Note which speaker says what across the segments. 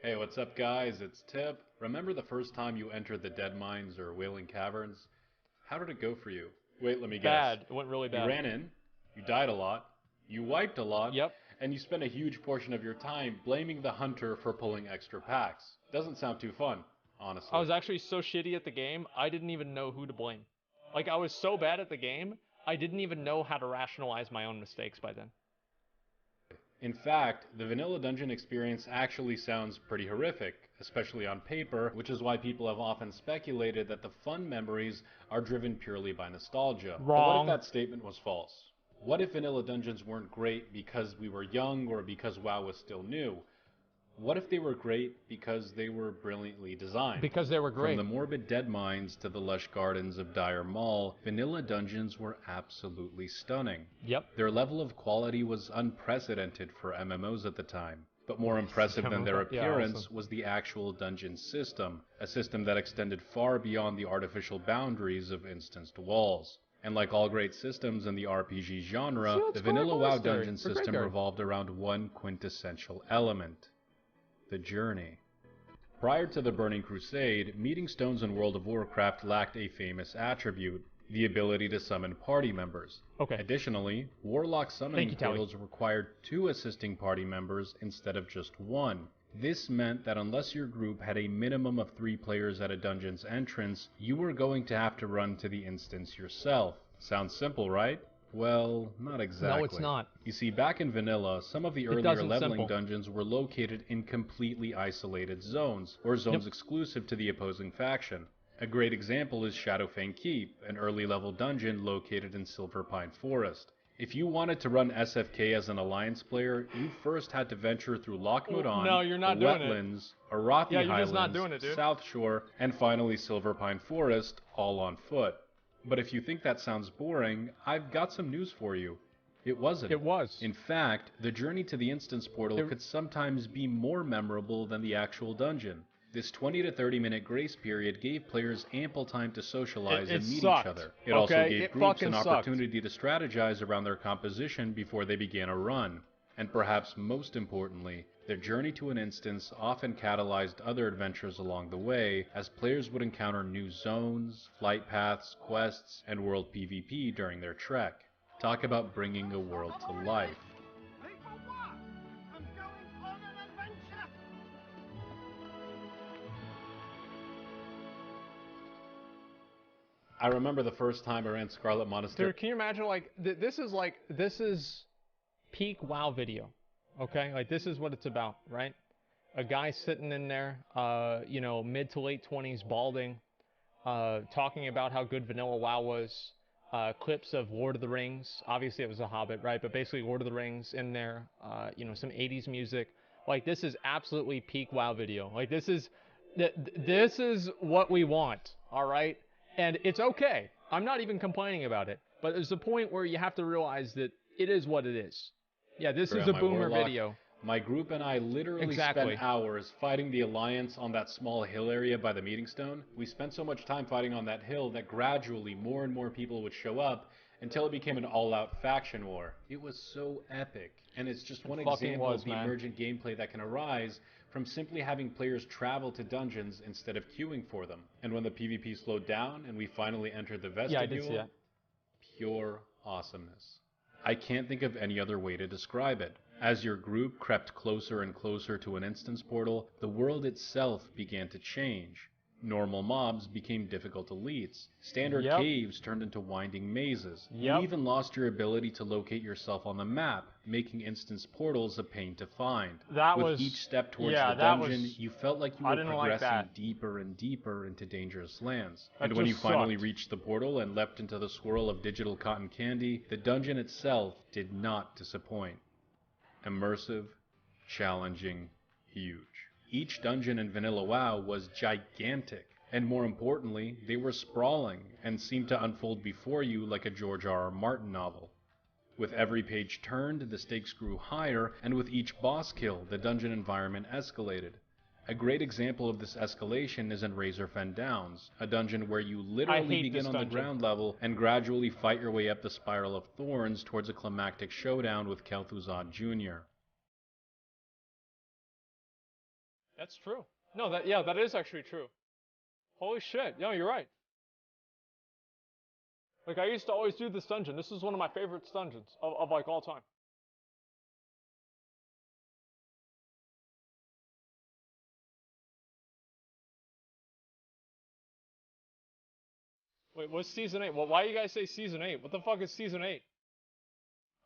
Speaker 1: Hey, what's up, guys? It's Tip. Remember the first time you entered the Dead Mines or Wailing Caverns? How did it go for you? Wait, let me guess.
Speaker 2: Bad. It went really
Speaker 1: You
Speaker 2: bad.
Speaker 1: ran in, you died a lot, you wiped a lot,
Speaker 2: Yep.
Speaker 1: and you spent a huge portion of your time blaming the hunter for pulling extra packs. Doesn't sound too fun,
Speaker 2: I
Speaker 1: honestly.
Speaker 2: was actually so shitty at the game, I didn't even know who to blame. Like, I was so bad at the game, I didn't even know how to rationalize my own mistakes by then.
Speaker 1: In fact, the vanilla dungeon experience actually sounds pretty horrific, especially on paper, which is why people have often speculated that the fun memories are driven purely by nostalgia. But what if
Speaker 2: Wrong.
Speaker 1: that statement was false? What if vanilla dungeons weren't great because we were young or because WoW was still new? What if they were great because they were brilliantly designed?
Speaker 2: Because they were
Speaker 1: From
Speaker 2: great.
Speaker 1: the morbid dead mines to the lush gardens of Dire Mall, vanilla dungeons were absolutely stunning.
Speaker 2: Yep.
Speaker 1: Their level of quality was unprecedented for MMOs at the time. But more impressive than their
Speaker 2: Yeah, awesome.
Speaker 1: appearance was the actual dungeon system, a system that extended far beyond the artificial boundaries of instanced walls. And like all great systems in the RPG
Speaker 2: See,
Speaker 1: genre,
Speaker 2: let's
Speaker 1: the
Speaker 2: go at
Speaker 1: vanilla WoW
Speaker 2: Monastery,
Speaker 1: dungeon
Speaker 2: or
Speaker 1: system
Speaker 2: Graveyard.
Speaker 1: revolved around one quintessential element: the journey. Prior to the Burning Crusade, meeting stones in World of Warcraft lacked a famous attribute: the ability to summon party members.
Speaker 2: Okay.
Speaker 1: Additionally, Warlock
Speaker 2: Thank
Speaker 1: summoning
Speaker 2: you, Tally.
Speaker 1: portals required two assisting party members instead of just one. This meant that unless your group had a minimum of 3 players at a dungeon's entrance, you were going to have to run to the instance yourself. Sounds simple, right? Well, not
Speaker 2: No, it's
Speaker 1: exactly.
Speaker 2: not.
Speaker 1: You see, back in vanilla, some of the
Speaker 2: It
Speaker 1: earlier
Speaker 2: doesn't
Speaker 1: leveling
Speaker 2: simple.
Speaker 1: dungeons were located in completely isolated zones, or
Speaker 2: Yep.
Speaker 1: zones exclusive to the opposing faction. A great example is Shadowfang Keep, an early level dungeon located in Silverpine Forest. If you wanted to run SFK as an Alliance player, you first had to venture through Loch
Speaker 2: No,
Speaker 1: Modan,
Speaker 2: you're
Speaker 1: the
Speaker 2: not doing it.
Speaker 1: Wetlands,
Speaker 2: Yeah,
Speaker 1: Arathi
Speaker 2: you're just not
Speaker 1: Highlands,
Speaker 2: doing it, dude.
Speaker 1: South Shore, and finally Silverpine Forest, all on foot. But if you think that sounds boring, I've got some news for you. It wasn't.
Speaker 2: It was.
Speaker 1: In fact, the journey to the instance portal
Speaker 2: It,
Speaker 1: could sometimes be more memorable than the actual dungeon. This 20 to 30 minute grace period gave players ample time to socialize
Speaker 2: it
Speaker 1: and meet each
Speaker 2: sucked.
Speaker 1: other. It also
Speaker 2: Okay?
Speaker 1: gave
Speaker 2: It
Speaker 1: groups
Speaker 2: fucking
Speaker 1: an
Speaker 2: sucked.
Speaker 1: opportunity to strategize around their composition before they began a run. And perhaps most importantly, their journey to an instance often catalyzed other adventures along the way, as players would encounter new zones, flight paths, quests, and world PvP during their trek. Talk about bringing a world to life.
Speaker 3: People, what? I'm going on an adventure!
Speaker 1: I remember the first time I ran Scarlet Monastery.
Speaker 2: Dude, can you imagine, this is peak WoW video, okay? Like, this is what it's about, right? A guy sitting in there, mid to late 20s, balding, talking about how good vanilla WoW was, clips of Lord of the Rings. Obviously, it was a Hobbit, right? But basically, Lord of the Rings in there, some 80s music. Like, this is absolutely peak WoW video. Like, this is what we want, all right? And it's okay. I'm not even complaining about it. But there's a point where you have to realize that it is what it is. Yeah, this is
Speaker 1: On
Speaker 2: a
Speaker 1: my
Speaker 2: boomer
Speaker 1: Warlock,
Speaker 2: video.
Speaker 1: my group and I literally
Speaker 2: Exactly.
Speaker 1: spent hours fighting the Alliance on that small hill area by the meeting stone. We spent so much time fighting on that hill that gradually more and more people would show up until it became an all-out faction war. It was so epic, and it's just one
Speaker 2: It fucking
Speaker 1: example
Speaker 2: was,
Speaker 1: of the
Speaker 2: man.
Speaker 1: emergent gameplay that can arise from simply having players travel to dungeons instead of queuing for them. And when the PvP slowed down and we finally entered the
Speaker 2: Yeah, I did see
Speaker 1: vestibule,
Speaker 2: that.
Speaker 1: pure awesomeness. I can't think of any other way to describe it. As your group crept closer and closer to an instance portal, the world itself began to change. Normal mobs became difficult elites. Standard
Speaker 2: Yep.
Speaker 1: caves turned into winding mazes. You
Speaker 2: Yep.
Speaker 1: even lost your ability to locate yourself on the map, making instance portals a pain to find.
Speaker 2: That
Speaker 1: With
Speaker 2: was,
Speaker 1: each step towards
Speaker 2: yeah,
Speaker 1: the
Speaker 2: that
Speaker 1: dungeon,
Speaker 2: was,
Speaker 1: you felt like you
Speaker 2: I
Speaker 1: were
Speaker 2: didn't like
Speaker 1: progressing
Speaker 2: that.
Speaker 1: deeper and deeper into dangerous lands.
Speaker 2: That
Speaker 1: And when you
Speaker 2: just
Speaker 1: finally
Speaker 2: sucked.
Speaker 1: reached the portal and leapt into the swirl of digital cotton candy, the dungeon itself did not disappoint. Immersive, challenging, huge. Each dungeon in Vanilla WoW was gigantic, and more importantly, they were sprawling and seemed to unfold before you like a George R. R. Martin novel. With every page turned, the stakes grew higher, and with each boss kill, the dungeon environment escalated. A great example of this escalation is in Razorfen Downs, a dungeon where you literally
Speaker 2: hate
Speaker 1: begin
Speaker 2: this
Speaker 1: on the
Speaker 2: dungeon.
Speaker 1: ground level and gradually fight your way up the Spiral of Thorns towards a climactic showdown with Kel'Thuzad Jr.
Speaker 2: That's true. No, that is actually true. Holy shit. No, you're right. Like, I used to always do this dungeon. This is one of my favorite dungeons of like all time. Wait, what's season 8? Well, why do you guys say season 8? What the fuck is season 8?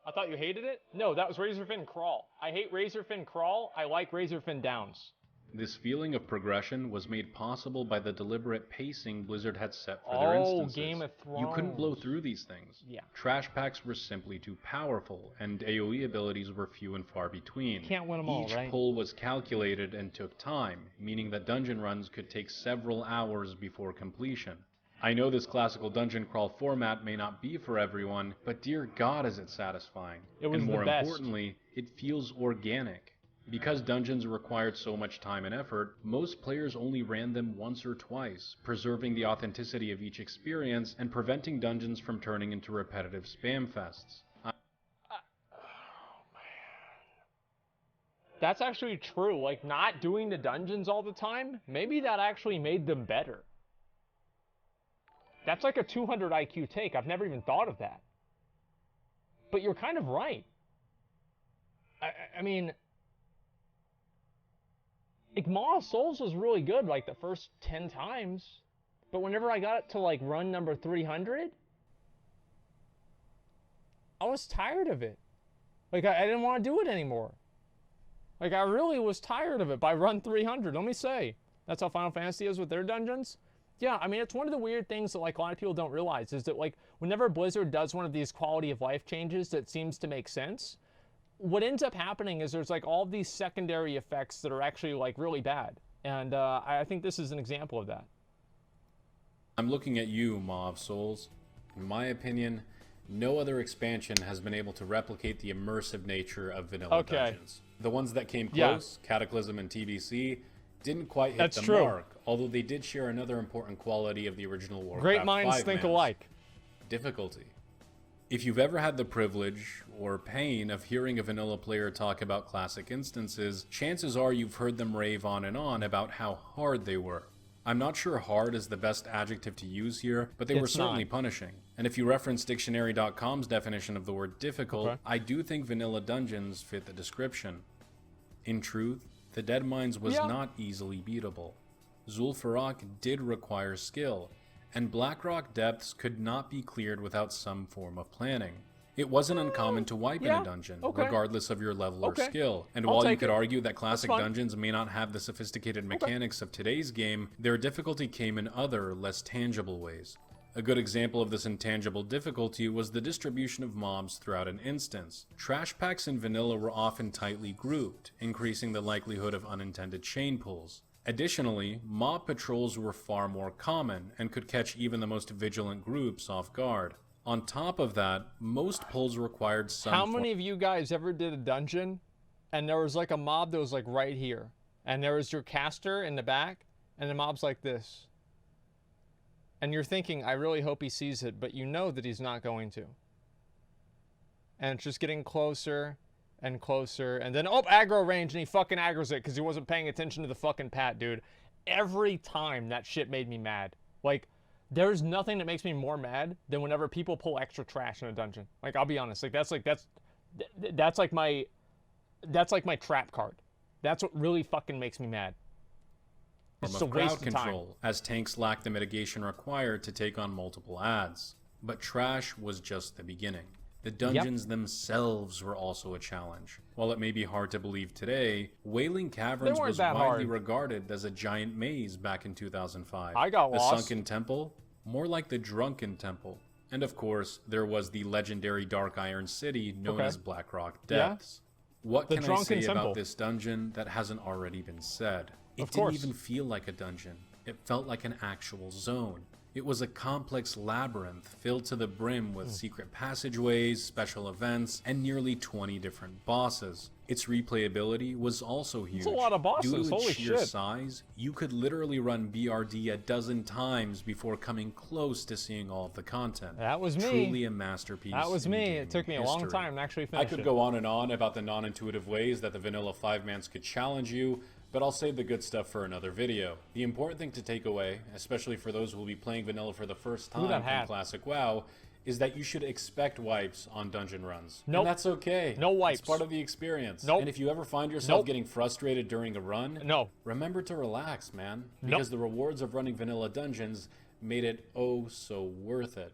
Speaker 2: I thought you hated it? No, that was Razorfin Crawl. I hate Razorfin Crawl. I like Razorfin Downs.
Speaker 1: This feeling of progression was made possible by the deliberate pacing Blizzard had set for their instances.
Speaker 2: Game of Thrones.
Speaker 1: You couldn't blow through these things.
Speaker 2: Yeah.
Speaker 1: Trash packs were simply too powerful, and AoE abilities were few and far between.
Speaker 2: Can't win them all, right?
Speaker 1: Each pull was calculated and took time, meaning that dungeon runs could take several hours before completion. I know this classical dungeon crawl format may not be for everyone, but dear God is it satisfying.
Speaker 2: It was
Speaker 1: and more
Speaker 2: the best.
Speaker 1: importantly, it feels organic. Because dungeons required so much time and effort, most players only ran them once or twice, preserving the authenticity of each experience and preventing dungeons from turning into repetitive spam fests.
Speaker 2: That's actually true. Like, not doing the dungeons all the time, maybe that actually made them better. That's like a 200 IQ take. I've never even thought of that. But you're kind of right. I mean, like, Maw of Souls was really good, like, the first 10 times. But whenever I got it to, like, run number 300, I was tired of it. Like, I didn't want to do it anymore. Like, I really was tired of it by run 300, let me say. That's how Final Fantasy is with their dungeons. Yeah, I mean, it's one of the weird things that, like, a lot of people don't realize is that, like, whenever Blizzard does one of these quality of life changes that seems to make sense, what ends up happening is there's, like, all these secondary effects that are actually, like, really bad. And I think this is an example of that.
Speaker 1: I'm looking at you, Maw of Souls. In my opinion, no other expansion has been able to replicate the immersive nature of vanilla dungeons. The ones that came close, Cataclysm and TBC, didn't quite hit the mark, although they did share another important quality of the original Warcraft 5
Speaker 2: Great minds think alike.
Speaker 1: Difficulty. If you've ever had the privilege or pain of hearing a vanilla player talk about classic instances, chances are you've heard them rave on and on about how hard they were. I'm not sure hard is the best adjective to use here, but they were certainly punishing. And if you reference dictionary.com's definition of the word difficult, I do think vanilla dungeons fit the description. In truth, the Dead Mines was not easily beatable. Zul'Farrak did require skill, and Blackrock depths could not be cleared without some form of planning. It wasn't uncommon to wipe in a dungeon, regardless of your level or skill. And while you could argue that classic dungeons may not have the sophisticated mechanics of today's game, their difficulty came in other, less tangible ways. A good example of this intangible difficulty was the distribution of mobs throughout an instance. Trash packs in vanilla were often tightly grouped, increasing the likelihood of unintended chain pulls. Additionally, mob patrols were far more common and could catch even the most vigilant groups off guard. On top of that, most pulls required some...
Speaker 2: How many of you guys ever did a dungeon and there was like a mob that was like right here, and there was your caster in the back and the mob's like this? And you're thinking, I really hope he sees it, but you know that he's not going to. And it's just getting closer and closer, and then, oh, aggro range, and he fucking aggroes it because he wasn't paying attention to the fucking pat, dude. Every time that shit made me mad. Like, there's nothing that makes me more mad than whenever people pull extra trash in a dungeon. Like, I'll be honest, like, that's like my trap card. That's what really fucking makes me mad.
Speaker 1: It's a waste of control, as tanks lack the mitigation required to take on multiple adds. But trash was just the beginning. The dungeons themselves were also a challenge. While it may be hard to believe today, Wailing Caverns was widely regarded as a giant maze back in 2005.
Speaker 2: I got lost.
Speaker 1: The Sunken Temple? More like the Drunken Temple. And of course, there was the legendary Dark Iron City known as Blackrock Depths. What can I say about this dungeon that hasn't already been said? It didn't even feel like a dungeon. It felt like an actual zone. It was a complex labyrinth filled to the brim with secret passageways, special events, and nearly 20 different bosses. Its replayability was also huge.
Speaker 2: It's a lot of bosses,
Speaker 1: Due to
Speaker 2: holy
Speaker 1: its sheer
Speaker 2: shit.
Speaker 1: size, you could literally run BRD a dozen times before coming close to seeing all of the content.
Speaker 2: That was me.
Speaker 1: Truly a masterpiece.
Speaker 2: That was me. It took me a long time to actually finish
Speaker 1: I could go on and on about the non-intuitive ways that the vanilla 5-mans could challenge you, But I'll save the good stuff for another video. The important thing to take away, especially for those who will be playing vanilla for the first time in Classic WoW, is that you should expect wipes on dungeon runs.
Speaker 2: Nope.
Speaker 1: And that's okay.
Speaker 2: No wipes.
Speaker 1: It's part of the experience.
Speaker 2: Nope.
Speaker 1: And if you ever find yourself getting frustrated during a run, remember to relax, man. Because the rewards of running vanilla dungeons made it oh so worth it.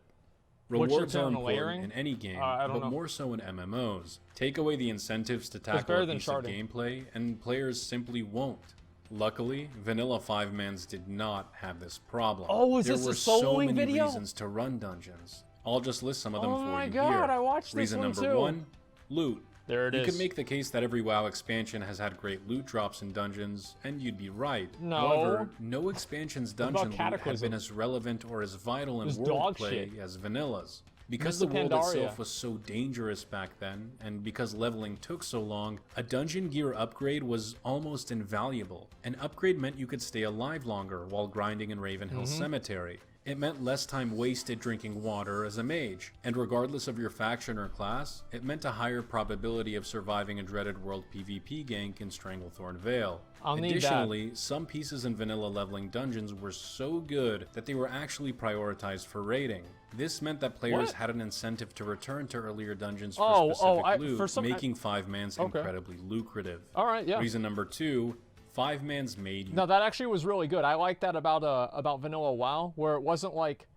Speaker 1: Rewards are important in any game, but more so in MMOs. Take away the incentives to tackle a piece of gameplay, and players simply won't. Luckily, vanilla 5-mans did not have this problem.
Speaker 2: Oh, is
Speaker 1: there
Speaker 2: this
Speaker 1: were
Speaker 2: a
Speaker 1: so
Speaker 2: soloing
Speaker 1: many
Speaker 2: video?
Speaker 1: reasons to run dungeons. I'll just list some of them for you here.
Speaker 2: Oh my god, I watched this
Speaker 1: Reason
Speaker 2: one
Speaker 1: number
Speaker 2: too.
Speaker 1: 1, loot.
Speaker 2: There it is.
Speaker 1: You could make the case that every WoW expansion has had great loot drops in dungeons, and you'd be right.
Speaker 2: No.
Speaker 1: However, no expansion's dungeon loot had been as relevant or as vital in world play as vanilla's. Because the world itself was so dangerous back then, and because leveling took so long, a dungeon gear upgrade was almost invaluable. An upgrade meant you could stay alive longer while grinding in Ravenhill Cemetery. It meant less time wasted drinking water as a mage, and regardless of your faction or class, it meant a higher probability of surviving a dreaded world PvP gank in Stranglethorn Vale. Additionally, some pieces in vanilla leveling dungeons were so good that they were actually prioritized for raiding. This meant that players had an incentive to return to earlier dungeons for specific loot, making 5-mans incredibly lucrative. Reason number 2, 5-mans made you.
Speaker 2: No, that actually was really good. I like that about vanilla WoW, where it wasn't like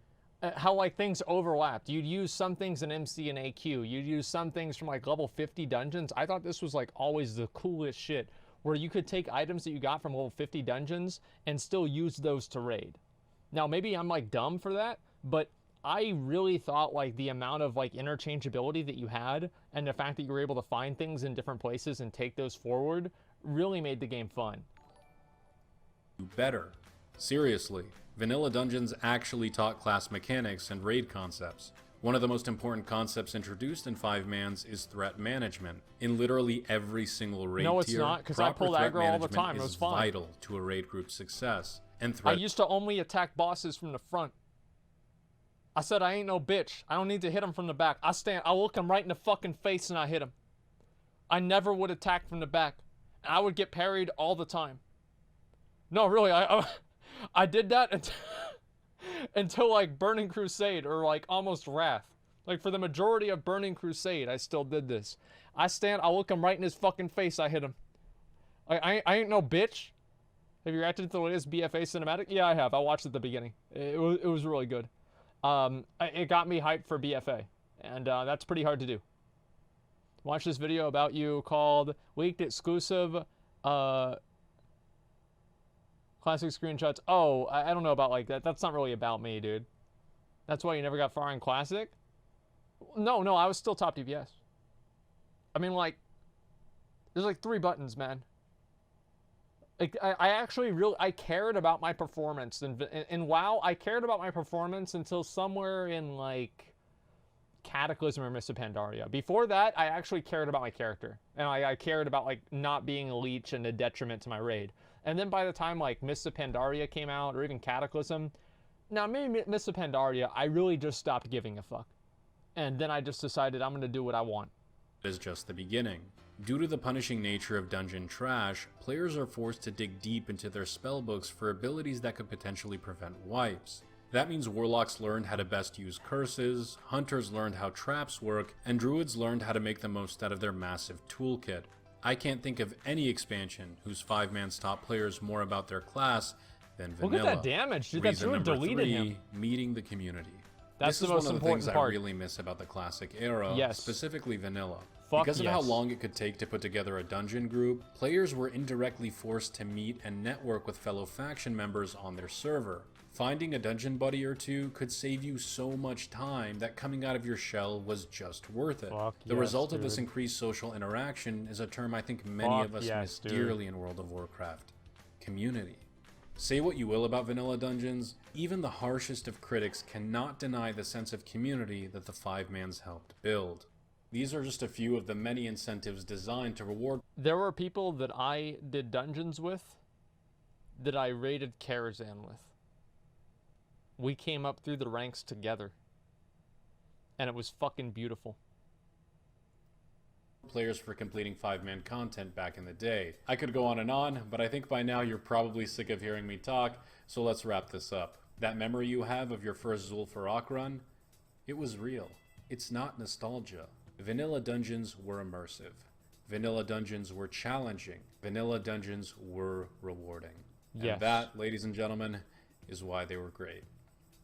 Speaker 2: how like things overlapped. You'd use some things in MC and AQ. You'd use some things from like level 50 dungeons. I thought this was like always the coolest shit, where you could take items that you got from level 50 dungeons and still use those to raid. Now maybe I'm like dumb for that, but I really thought like the amount of like interchangeability that you had and the fact that you were able to find things in different places and take those forward really made the game fun.
Speaker 1: Better. Seriously, vanilla dungeons actually taught class mechanics and raid concepts. One of the most important concepts introduced in 5-mans is threat management. In literally every single raid tier,
Speaker 2: no, it's not, because I pulled aggro all the time. It was fun.
Speaker 1: Vital to a raid group's success. And
Speaker 2: I used to only attack bosses from the front. I said I ain't no bitch. I don't need to hit him from the back. I look him right in the fucking face and I hit him. I never would attack from the back. I would get parried all the time. No, really, I did that until like Burning Crusade or like almost Wrath. Like for the majority of Burning Crusade, I still did this. I look him right in his fucking face, I hit him. I ain't no bitch. Have you reacted to the latest BFA cinematic? Yeah, I have. I watched it at the beginning. It was really good. It got me hyped for BFA, and that's pretty hard to do. Watch this video about you called Leaked Exclusive Classic Screenshots. Oh, I don't know about like that. That's not really about me, dude. That's why you never got far in Classic? No, I was still top DPS. I mean, like, there's like 3 buttons, man. Like, I actually I cared about my performance. In WoW, I cared about my performance until somewhere in, like, Cataclysm or Mists of Pandaria. Before that, I actually cared about my character. And I cared about, like, not being a leech and a detriment to my raid. And then by the time, like, Mists of Pandaria came out, or even Cataclysm, now, maybe Mists of Pandaria, I really just stopped giving a fuck. And then I just decided I'm going to do what I want.
Speaker 1: Is just the beginning. Due to the punishing nature of dungeon trash, players are forced to dig deep into their spellbooks for abilities that could potentially prevent wipes. That means warlocks learned how to best use curses, hunters learned how traps work, and druids learned how to make the most out of their massive toolkit. I can't think of any expansion whose 5-mans taught players more about their class than vanilla.
Speaker 2: Look at that damage, dude. That druid deleted him.
Speaker 1: Meeting the community.
Speaker 2: That's the most important part.
Speaker 1: This is one of the things I really miss about the classic era, specifically vanilla. Because of how long it could take to put together a dungeon group, players were indirectly forced to meet and network with fellow faction members on their server. Finding a dungeon buddy or two could save you so much time that coming out of your shell was just worth it. The result of this increased social interaction is a term I think many of us miss dearly in World of Warcraft. Community. Say what you will about vanilla dungeons, even the harshest of critics cannot deny the sense of community that the 5-mans helped build. These are just a few of the many incentives designed to reward.
Speaker 2: There were people that I did dungeons with that I raided Karazhan with. We came up through the ranks together. And it was fucking beautiful.
Speaker 1: players for completing 5-man content back in the day. I could go on, but I think by now you're probably sick of hearing me talk, so let's wrap this up. That memory you have of your first Zul'Farrak run, it was real. It's not nostalgia. Vanilla dungeons were immersive. Vanilla dungeons were challenging. Vanilla dungeons were rewarding.
Speaker 2: Yes.
Speaker 1: And that, ladies and gentlemen, is why they were great.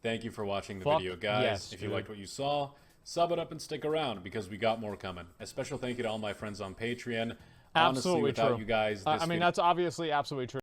Speaker 1: Thank you for watching the video, guys.
Speaker 2: Yes,
Speaker 1: if you
Speaker 2: dude.
Speaker 1: liked what you saw, sub it up and stick around because we got more coming. A special thank you to all my friends on Patreon. Honestly,
Speaker 2: Absolutely
Speaker 1: without
Speaker 2: true.
Speaker 1: you guys, this
Speaker 2: I mean,
Speaker 1: video
Speaker 2: that's obviously absolutely true.